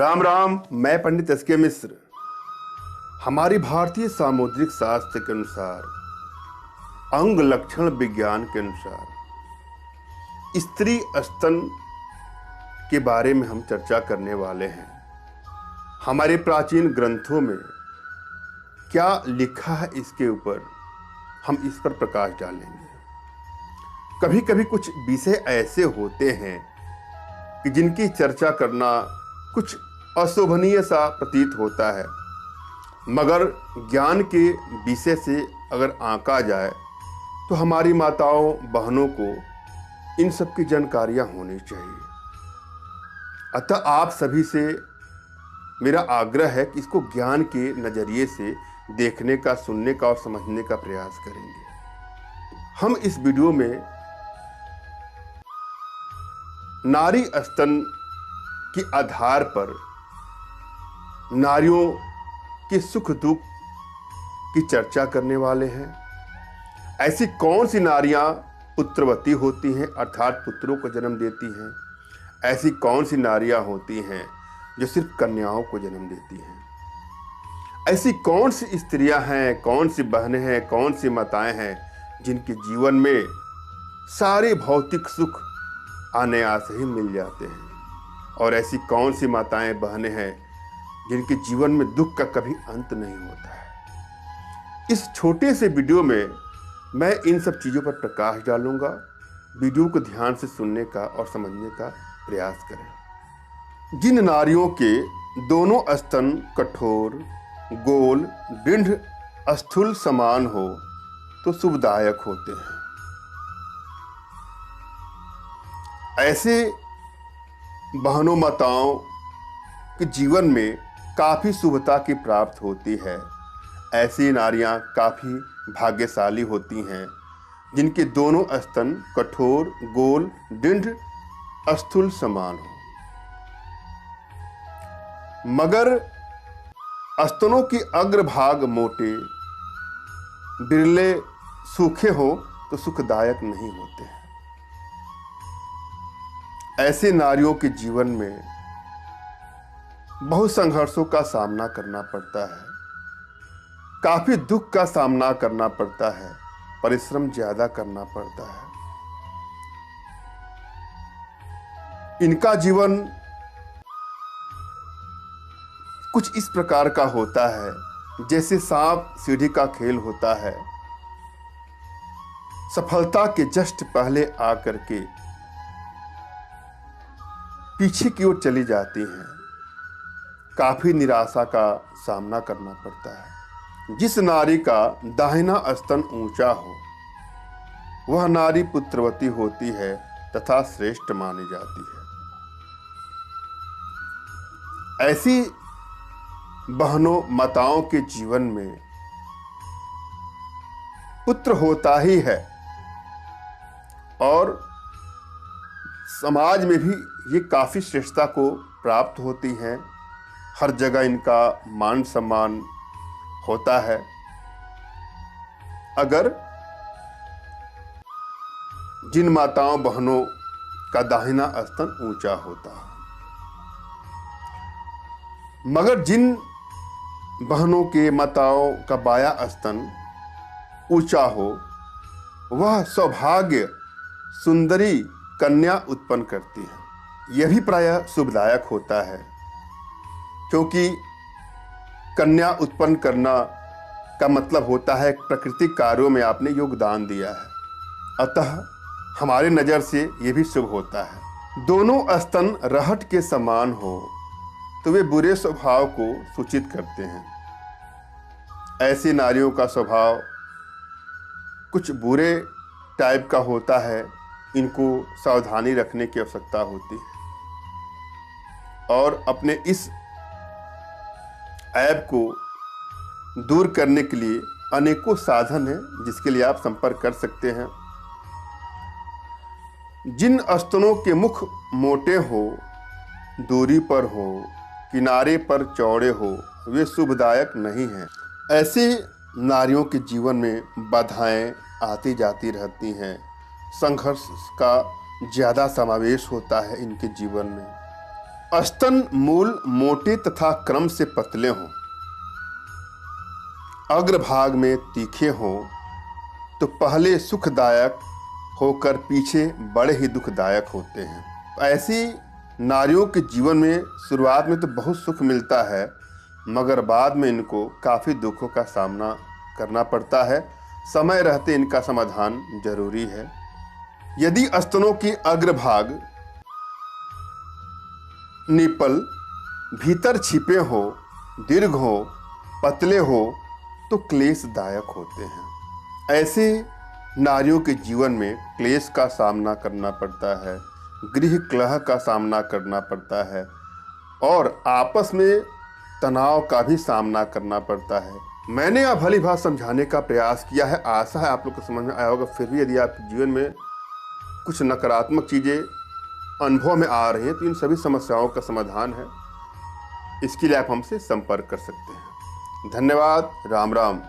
राम राम। मैं पंडित एस.के. मिश्र। हमारी भारतीय सामुद्रिक शास्त्र के अनुसार, अंग लक्षण विज्ञान के अनुसार, स्त्री स्तन के बारे में हम चर्चा करने वाले हैं। हमारे प्राचीन ग्रंथों में क्या लिखा है इसके ऊपर हम इस पर प्रकाश डालेंगे। कभी कभी कुछ विषय ऐसे होते हैं कि जिनकी चर्चा करना कुछ अशोभनीय सा प्रतीत होता है, मगर ज्ञान के विषय से अगर आंका जाए तो हमारी माताओं बहनों को इन सब की जानकारियां होनी चाहिए। अतः आप सभी से मेरा आग्रह है कि इसको ज्ञान के नज़रिए से देखने का, सुनने का और समझने का प्रयास करेंगे। हम इस वीडियो में नारी स्तन के आधार पर नारियों के सुख दुख की चर्चा करने वाले हैं। ऐसी कौन सी नारियां पुत्रवती होती हैं, अर्थात पुत्रों को जन्म देती हैं? ऐसी कौन सी नारियां होती हैं जो सिर्फ कन्याओं को जन्म देती हैं? ऐसी कौन सी स्त्रियां हैं, कौन सी बहनें हैं, कौन सी माताएं हैं जिनके जीवन में सारे भौतिक सुख अनायास ही मिल जाते हैं? और ऐसी कौन सी माताएं बहनें हैं जिनके जीवन में दुख का कभी अंत नहीं होता है? इस छोटे से वीडियो में मैं इन सब चीज़ों पर प्रकाश डालूंगा। वीडियो को ध्यान से सुनने का और समझने का प्रयास करें। जिन नारियों के दोनों स्तन कठोर, गोल, दृढ़, स्थूल समान हो तो शुभदायक होते हैं। ऐसे बहनों माताओं के जीवन में काफ़ी शुभता की प्राप्त होती है। ऐसी नारियां काफ़ी भाग्यशाली होती हैं जिनके दोनों स्तन कठोर, गोल, दृढ़, स्थूल समान हो। मगर स्तनों की अग्रभाग मोटे, बिरले, सूखे हो तो सुखदायक नहीं होते हैं। ऐसे नारियों के जीवन में बहुत संघर्षों का सामना करना पड़ता है, काफी दुख का सामना करना पड़ता है, परिश्रम ज्यादा करना पड़ता है। इनका जीवन कुछ इस प्रकार का होता है जैसे सांप सीढ़ी का खेल होता है। सफलता के जस्ट पहले आकर के पीछे की ओर चली जाती हैं। काफी निराशा का सामना करना पड़ता है। जिस नारी का दाहिना स्तन ऊंचा हो वह नारी पुत्रवती होती है तथा श्रेष्ठ मानी जाती है। ऐसी बहनों माताओं के जीवन में पुत्र होता ही है और समाज में भी ये काफी श्रेष्ठता को प्राप्त होती हैं। हर जगह इनका मान सम्मान होता है। अगर जिन माताओं बहनों का दाहिना स्तन ऊंचा होता है, मगर जिन बहनों के माताओं का बाया स्तन ऊंचा हो वह सौभाग्य सुंदरी कन्या उत्पन्न करती है। यह भी प्रायः शुभदायक होता है, क्योंकि कन्या उत्पन्न करना का मतलब होता है प्राकृतिक कार्यों में आपने योगदान दिया है। अतः हमारे नज़र से यह भी शुभ होता है। दोनों स्तन रहट के समान हो तो वे बुरे स्वभाव को सूचित करते हैं। ऐसी नारियों का स्वभाव कुछ बुरे टाइप का होता है। इनको सावधानी रखने की आवश्यकता होती है और अपने इस ऐब को दूर करने के लिए अनेकों साधन हैं जिसके लिए आप संपर्क कर सकते हैं। जिन स्तनों के मुख मोटे हो, दूरी पर हो, किनारे पर चौड़े हो वे शुभदायक नहीं हैं। ऐसी नारियों के जीवन में बाधाएं आती जाती रहती हैं। संघर्ष का ज़्यादा समावेश होता है इनके जीवन में। स्तन मूल मोटे तथा क्रम से पतले हों, अग्रभाग में तीखे हों तो पहले सुखदायक होकर पीछे बड़े ही दुखदायक होते हैं। ऐसी नारियों के जीवन में शुरुआत में तो बहुत सुख मिलता है, मगर बाद में इनको काफ़ी दुखों का सामना करना पड़ता है। समय रहते इनका समाधान जरूरी है। यदि स्तनों की अग्रभाग निपल भीतर छिपे हो, दीर्घ हो, पतले हो तो क्लेशदायक होते हैं। ऐसे नारियों के जीवन में क्लेश का सामना करना पड़ता है, गृह कलह का सामना करना पड़ता है और आपस में तनाव का भी सामना करना पड़ता है। मैंने यह भली भात समझाने का प्रयास किया है, आशा है आप लोग को समझ में आया होगा। फिर भी यदि आपके जीवन में कुछ नकारात्मक चीज़ें अनुभव में आ रही हैं तो इन सभी समस्याओं का समाधान है। इसके लिए आप हमसे संपर्क कर सकते हैं। धन्यवाद। राम राम।